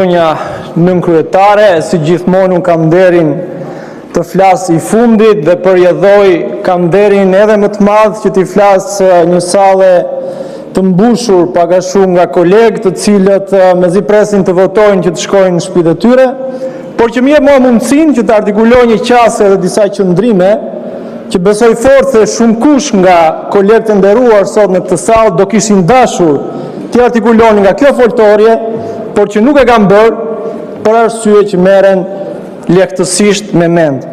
Një nënkryetare, si gjithmonë unë kam nderin të flas i fundit dhe përjedhoj kam nderin edhe më të madh që t'i flas një sallë të mbushur pak a shumë nga kolegë të cilët mezi presin të votojnë që të shkojnë në shtëpitë e tyre, por që më jep mua mundësinë që të artikuloj një qasje dhe disa qëndrime që besoj fort se shumë kush nga kolegët e nderuar sot në këtë sallë do kishin dashur të artikulonin nga kjo foltorje, por që nuk e kam bërë për arsye që merren lehtësisht me mend.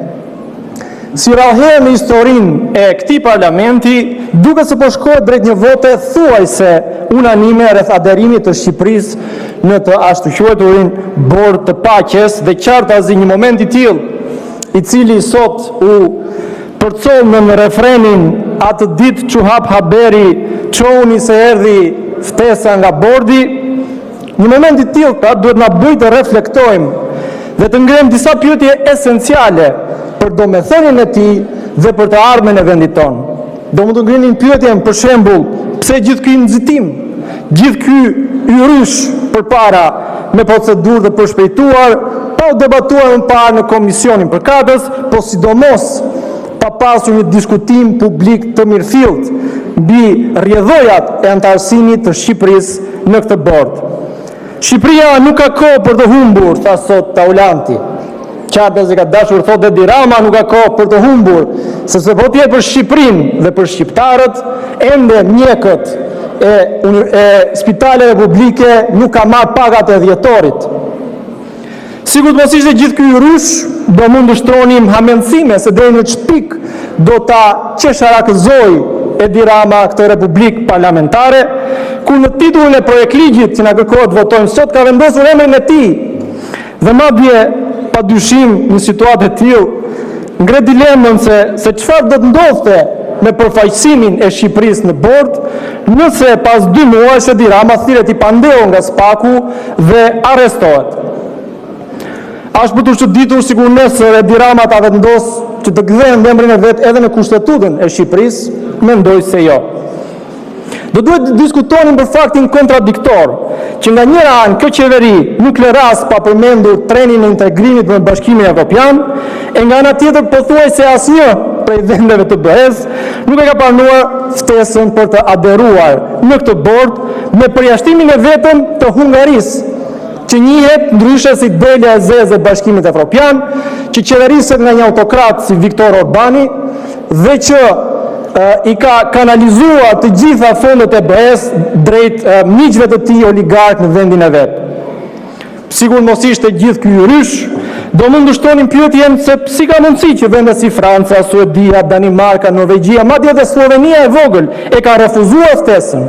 Si rallëhem në historinë e këtij parlamenti, duke se po shkohet drejt një vote thuajse unanime rreth aderimit të Shqipërisë në të ashtu quajturin Bord të Paqes, dhe qartazi një moment i tillë i cili sot u përcol në refrenin atë ditë që hap haberi çouni se erdhi ftesa nga bordi. Një moment i tillë pra duhet na bëjë të reflektojmë dhe të ngrem disa pyetje esenciale për domethënien e tij dhe për të ardhmen e vendit tonë. Do mund të ngrinim pyetjen për shembull, pse gjithë ky nxitim, gjithë ky yrysh përpara me procedurë të përshpejtuar, pa u debatuar më parë në komisionin përkatës, po sidomos pa pasur një diskutim publik të mirëfillt mbi rrjedhojat e antarësimit të Shqipërisë në këtë bord. Shqipëria nuk ka kohë për të humbur, tha sot Taulanti. Qartazi ka dashur thotë Edi Rama nuk ka kohë për të humbur, sepse po tjetë për Shqipërinë dhe për shqiptarët, ende mjekët e spitaleve publike nuk ka marrë pagat e dhjetorit. Sikur të mos ishte gjithë ky yrysh, do mund të shtronim hamendësime se deri në çpik do ta qesharakëzoj Edi Rama këtë republikë parlamentare, ku në titullin e projektligjit që na kërkohet votojmë sot ka vendosur emrin e tij. Dhe madje padyshim në situatë të tillë ngre dilemën se çfarë do të ndodhte me përfaqësimin e Shqipërisë në bord nëse pas 2 muajsh Edi Rama thirret i pandeu nga spaku dhe arrestohet. Ashtë për të çuditur sikur nëse Edi Rama ta vendos që të kthejnë emrin e vet edhe në kushtetutën e Shqipërisë, mendoj se jo. Do duhet të diskutonin për faktin kontradiktor, që nga njëra anë kjo qeveri nuk lë rast pa përmendur trenin e integrimit me Bashkimin Evropian, e nga ana tjetër pothuajse asnjë prej vendeve të BE-s nuk e ka pranuar ftesën për të aderuar në këtë bord me përjashtimin e vetëm të Hungarisë, që njihet ndryshe si delja e zezë e Bashkimit Evropian, që qeveriset nga një autokrat si Viktor Orbani dhe që i ka kanalizuar të gjitha fondet e BE-s drejt miqve të tij oligark në vendin e vet. Sigur mos ishte gjithë ky yrysh, do mund të shtonin pyetjen se si ka mundësi që vende si Franca, Suedia, Danimarka, Norvegjia, madje edhe Slovenia e vogël e ka refuzuar ftesën,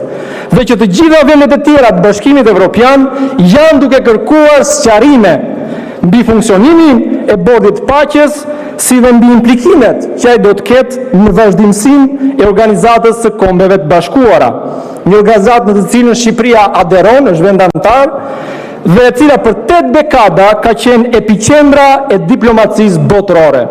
dhe që të gjitha vendet e tjera të Bashkimit Evropian janë duke kërkuar sqarime mbi funksionimin e Bordit të Paqes, si dhe mbi implikimet që ai do të ketë në vazhdimsinë e Organizatës së Kombeve të Bashkuara, një organizatë në të cilën Shqipëria aderon, është vend antar, dhe e cila për 8 dekada ka qenë epicendra e diplomacisë botërore.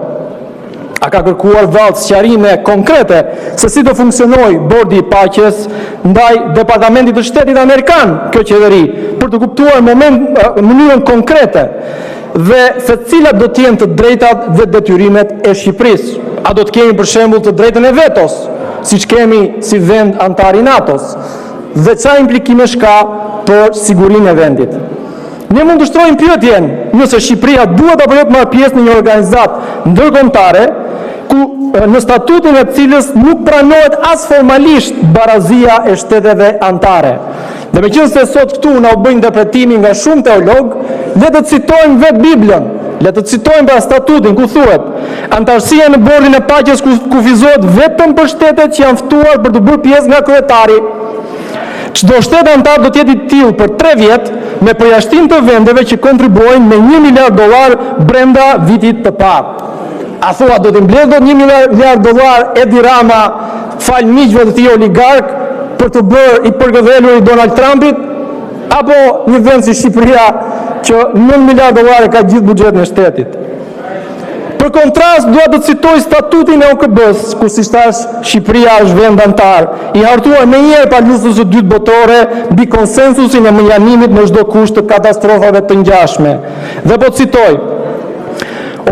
A ka kërkuar vallë sqarime konkrete se si do funksionojë Bordi i Paqes ndaj Departamentit të Shtetit Amerikan kjo qeveri, për të kuptuar mënyrën konkrete dhe se cilat do të jenë të drejtat dhe detyrimet e Shqipërisë. A do të kemi për shembull të drejtën e vetos, siç kemi si vend antar i NATO-s, dhe çfarë implikime ka për sigurinë e vendit. Ne mund të shtrojmë pyetjen nëse Shqipëria duhet apo jo të marrë pjesë në një organizatë ndërkombëtare ku në statutun e cilës nuk pranohet as formalisht barazia e shteteve antare. Dhe meqenëse sot këtu na u bën interpretimin nga shumë teolog, le të citojmë vetë Biblën, le të citojmë pra statutin ku thuhet: antarësia në Bordin e Paqes kufizohet vetëm për shtetet që janë ftuar për të bërë pjesë nga kryetari. Çdo shtet antar do të jetë i tillë për 3 vjet me përjashtim të vendeve që kontribuojnë me $1 miliard brenda vitit të parë. A thua do të mbledh dot $1 miliard Edi Rama fal miqve të tij oligark për të bërë i përgëdhelur i Donald Trumpit, apo një vend si Shqipëria që $9 miliard ka gjithë buxhetin e shtetit? Për Për kontrast, dua të citoj statutin e OKB-s, ku si thash Shqipëria është vend antar, i hartuar menjëherë pa luftës së dytë botërore, mbi konsensusin e mënjanimit në çdo kusht të katastrofave të ngjashme. Dhe po citoj: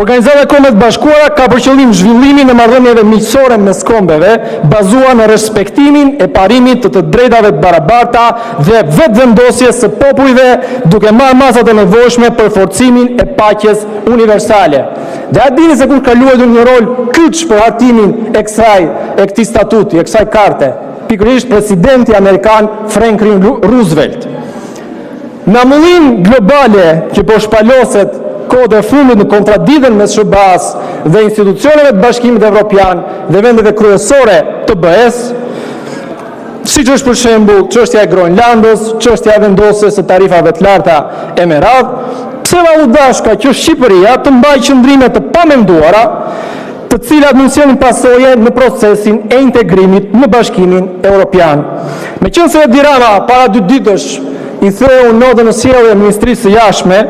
Organizata e Kombeve të Bashkuara ka për qëllim zhvillimin e marrëdhënieve miqësore mes kombeve, bazuar në respektimin e parimit të drejtave të barabarta dhe vetëvendosjes së popujve, duke marrë masat e nevojshme për forcimin e paqes universale. Dhe a dini se kur ka luajtur një rol kyç për hartimin e këtij statuti, e kësaj karte? Pikërisht presidenti amerikan Franklin Roosevelt. Në amullim globale që po shpaloset kohët e fundit në kontradiktën mes SBA-s dhe institucioneve të Bashkimit Evropian dhe vendeve kryesore të BE-s, siç është për shembull çështja e Groenlandës, çështja e vendosjes së tarifave të larta e me radhë, pse vau dashka që Shqipëria të mbajë qëndrime të pamenduara, të cilat mund të sjellin pasoje në procesin e integrimit në Bashkimin Evropian. Meqense Edi Rama para 2 ditësh i theu notën në sjellje e Ministrisë së Jashtme,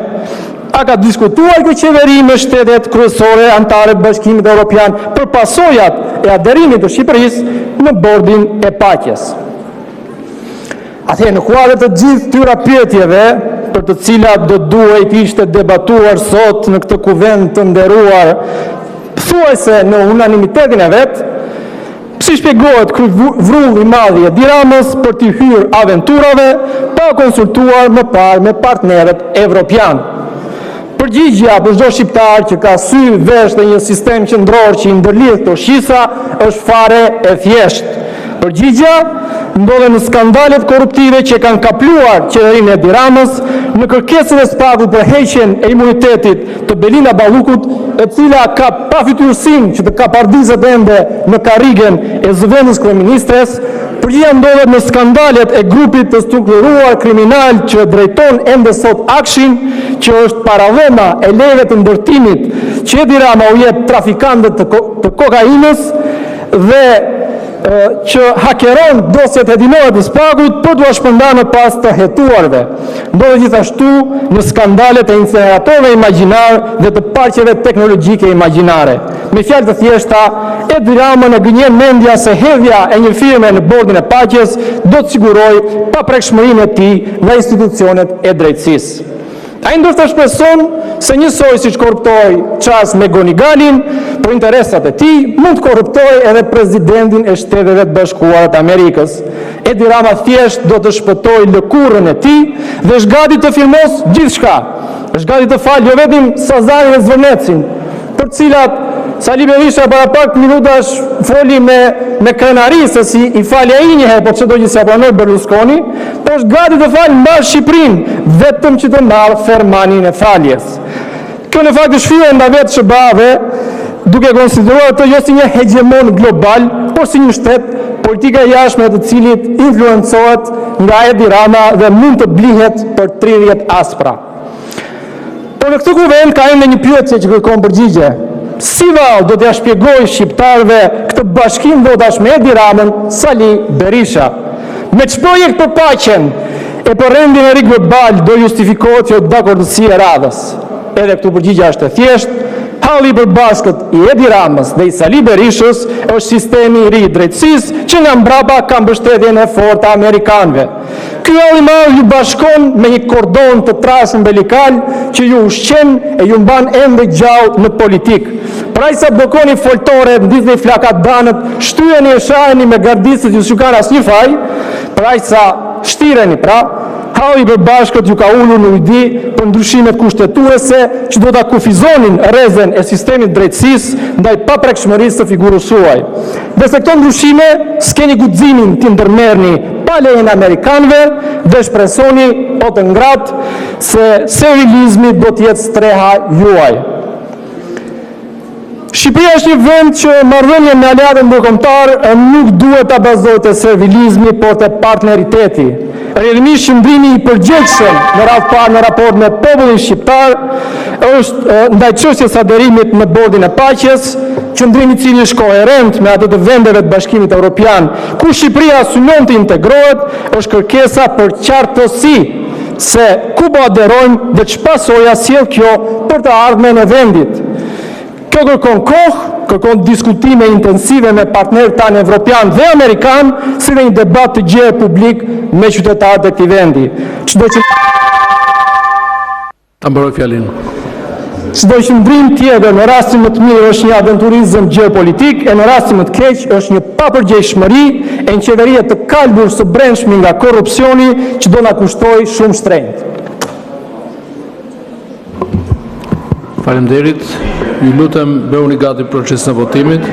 a ka diskutuar kjo qeveri me shtetet kryesore anëtare të Bashkimit Evropian për pasojat e aderimit të Shqipërisë në bordin e paqes. Atëherë, në kuadër të gjithë këtyre pyetjeve, për të cilat do duhet ishte debatuar sot në këtë kuvent të nderuar, thuajse në unanimitetin e vet, si shpjegohet ky vrulli i madh i Edi Ramës për të hyrë aventurave pa konsultuar më parë me partnerët evropian? Përgjigjja për çdo shqiptar që ka sy vesh në një sistem qendror që i ndërlidh këto shisa është fare e thjeshtë. Përgjigjja ndodhe në skandalet korruptive që kanë kapluar qeverinë e Edi Ramës, në kërkesën e spaku për heqjen e imunitetit të Belinda Ballukut, e cila ka pafytyrësinë që të kapardizet ende në karrigen e zëvendës kryeministres. Përgjigjja ndodhet në skandalet e grupit të strukturuar kriminal që drejton ende sot Akshin, që është paradhema e lejeve të ndërtimit që Edi Rama u jep trafikantët të kokainës dhe që hakeron dosjet hedinore të spakut për t'u shpërndarë në pas të hetuarve. Ndodhet gjithashtu në skandalet e inceneratorëve imagjinar dhe të parqeve teknologjike imagjinare. Me fjalë të thjeshta, Edi Rama në gënjen mendja se hedhja e një firme në bordin e paqes do të sigurojë paprekshmërinë e tij nga institucionet e drejtësisë. Ai ndoshta shpreson se njësoj siç korruptoi Charles Megonigalin për interesat e tij, mund të korruptojë edhe presidentin e Shteteve të Bashkuara të Amerikës. Edi Rama thjesht do të shpëtojë lëkurën e tij dhe është gati të filmos gjithçka. Është gati të falë jo vetëm Sazarin dhe Zvërnecin, për cilat Sali Berisha para pak minutash foli me krenari se si i fali ai një herë, por çdo gjë si pranoi Berlusconi, po është gati të falë mbar Shqipërinë, vetëm që të marrë fermanin e faljes. Kjo në fakt është fytyrë nda vetë SBA-ve, duke konsideruar të jo si një hegemon global, por si një shtet, politika e jashtme e të cilit influencohet nga Edi Rama dhe mund të blihet për 30 aspra. Por në këtë kuvent ka ende një pyetje që kërkon përgjigje. Si vallë do t'ja shpjegoj shqiptarëve këtë bashkim votash me Edi Ramën, Sali Berisha? Me ç'projekt për paqen e për rendin e ri global do justifikohet jo dakordësia e radhës? Edhe këtu përgjigja është e thjeshtë. Halli i përbashkët i Edi Ramës dhe i Sali Berishës është sistemi i ri i drejtësisë që nga mbrapa ka mbështetjen e fortë amerikanëve. Ky halli i madh ju bashkon me një kordon të trashë umbilikal që ju ushqen e ju mban ende gjallë në politikë. Pra sa blokoni foltore, ndizni flakat banët, shtyheni e shaheni me gardisët ju s'ju kanë asnjë faj, pra sa shtireni pra, halli i përbashkët ju ka ulur në ujdi për ndryshimet kushtetuese që do ta kufizonin rrezen e sistemit drejtësisë ndaj paprekshmërisë së figurës suaj. Dhe se këto ndryshime s'keni guximin t'i ndërmerrni pa lejen e amerikanëve dhe shpresoni o të ngratë se sevilizmi do të jetë streha juaj. Shqipëria është një vend që marrëdhënien me aleatët ndërkombëtar nuk duhet ta bazohet te servilizmi, por te partneriteti. Rrjedhimisht qëndrimi i përgjegjshëm në radhë parë në raport me popullin shqiptar është ndaj çështjes së aderimit në bordin e paqes, qëndrimi i cili është koherent me atë të vendeve të Bashkimit Evropian, ku Shqipëria synon të integrohet, është kërkesa për qartësi se ku po aderojmë dhe ç'pasoja sjell kjo për të ardhmen e vendit. Kjo kërkon kohë, kërkon diskutime intensive me partnerët tanë evropian dhe amerikan, si dhe një debat të gjerë publik me qytetarët e këtij vendi. Çdo qëndrim tjetër në rastin më të mirë është një aventurizëm gjeopolitik, e në rastin më të keq është një papërgjegjshmëri e një qeverie të kalbur së brendshme nga korrupsioni që do na kushtojë shumë shtrenjtë. Faleminderit. Ju lutem bëuni gati procesin e votimit.